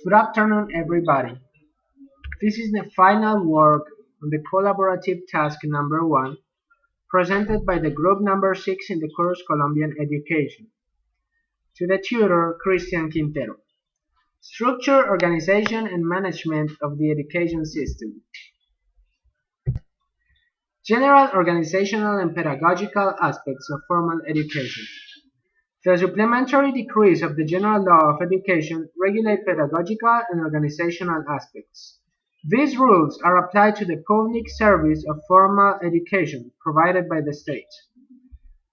Good afternoon, everybody. This is the final work on the collaborative task number 1, presented by the group number 6 in the course Colombian Education, to the tutor Cristian Quintero. Structure, organization, and management of the education system. General organizational and pedagogical aspects of formal education. The supplementary decrees of the General Law of Education regulate pedagogical and organizational aspects. These rules are applied to the public service of formal education provided by the state.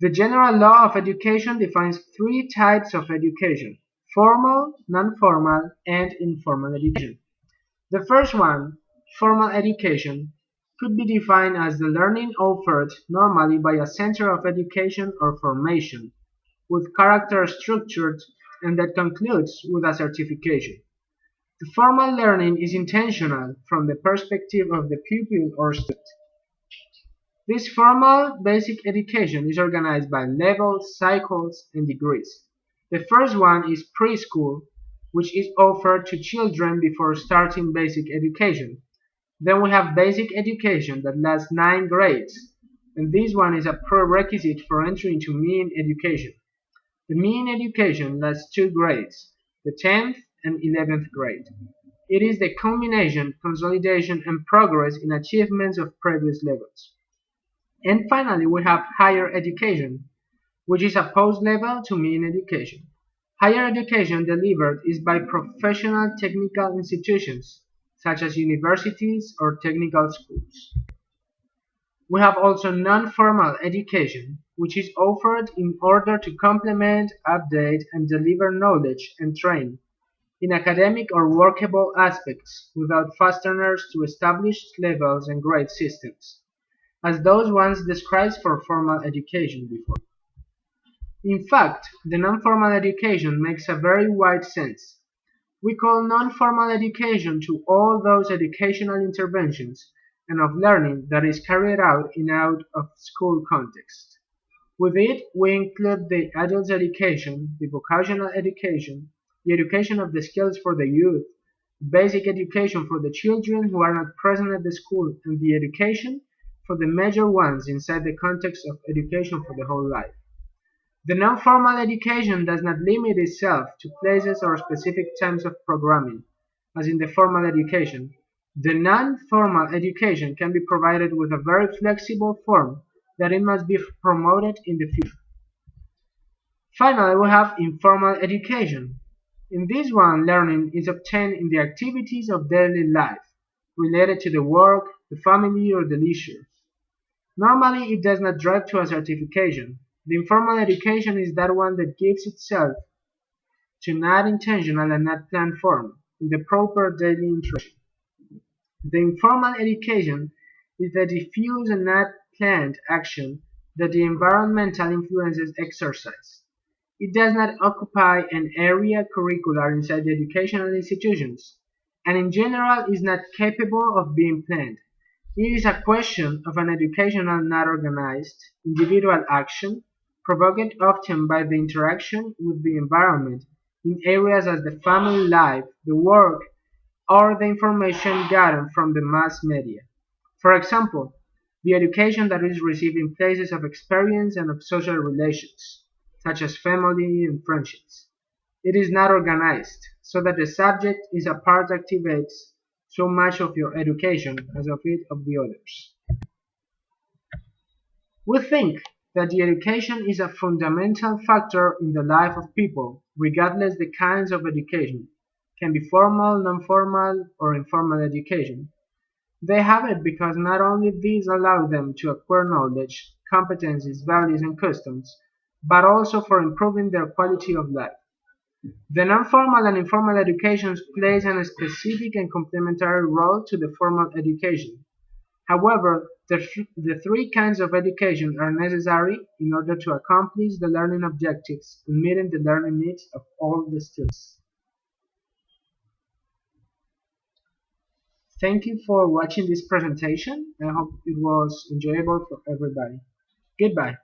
The General Law of Education defines 3 types of education: formal, non-formal, and informal education. The first one, formal education, could be defined as the learning offered normally by a center of education or formation, with character structured and that concludes with a certification. The formal learning is intentional from the perspective of the pupil or student. This formal basic education is organized by levels, cycles, and degrees. The first one is preschool, which is offered to children before starting basic education. Then we have basic education that lasts 9 grades, and this one is a prerequisite for entry into mean education. The mean education lasts 2 grades, the 10th and 11th grade. It is the culmination, consolidation, and progress in achievements of previous levels. And finally, we have higher education, which is a post-level to mean education. Higher education delivered is by professional technical institutions, such as universities or technical schools. We have also non-formal education, which is offered in order to complement, update, and deliver knowledge and train in academic or workable aspects without fasteners to established levels and grade systems, as those ones described for formal education before. In fact, the non-formal education makes a very wide sense. We call non-formal education to all those educational interventions and of learning that is carried out in out-of-school context. With it, we include the adult education, the vocational education, the education of the skills for the youth, basic education for the children who are not present at the school, and the education for the major ones inside the context of education for the whole life. The non-formal education does not limit itself to places or specific times of programming, as in the formal education. The non-formal education can be provided with a very flexible form that it must be promoted in the future. Finally, we have informal education. In this one, learning is obtained in the activities of daily life, related to the work, the family, or the leisure. Normally, it does not drive to a certification. The informal education is that one that gives itself to not intentional and not planned form, in the proper daily interaction. The informal education is the diffuse and not planned action that the environmental influences exercise. It does not occupy an area curricular inside the educational institutions, and in general is not capable of being planned. It is a question of an educational not organized, individual action, provoked often by the interaction with the environment in areas as the family life, the work, or the information gathered from the mass media. For example, the education that is received in places of experience and of social relations, such as family and friendships. It is not organized, so that the subject is a part activates so much of your education as of it of the others. We think that the education is a fundamental factor in the life of people, regardless the kinds of education, can be formal, non-formal, or informal education. They have it because not only these allow them to acquire knowledge, competencies, values, and customs, but also for improving their quality of life. The non-formal and informal education plays a specific and complementary role to the formal education. However, the 3 kinds of education are necessary in order to accomplish the learning objectives and meeting the learning needs of all the students. Thank you for watching this presentation. I hope it was enjoyable for everybody. Goodbye.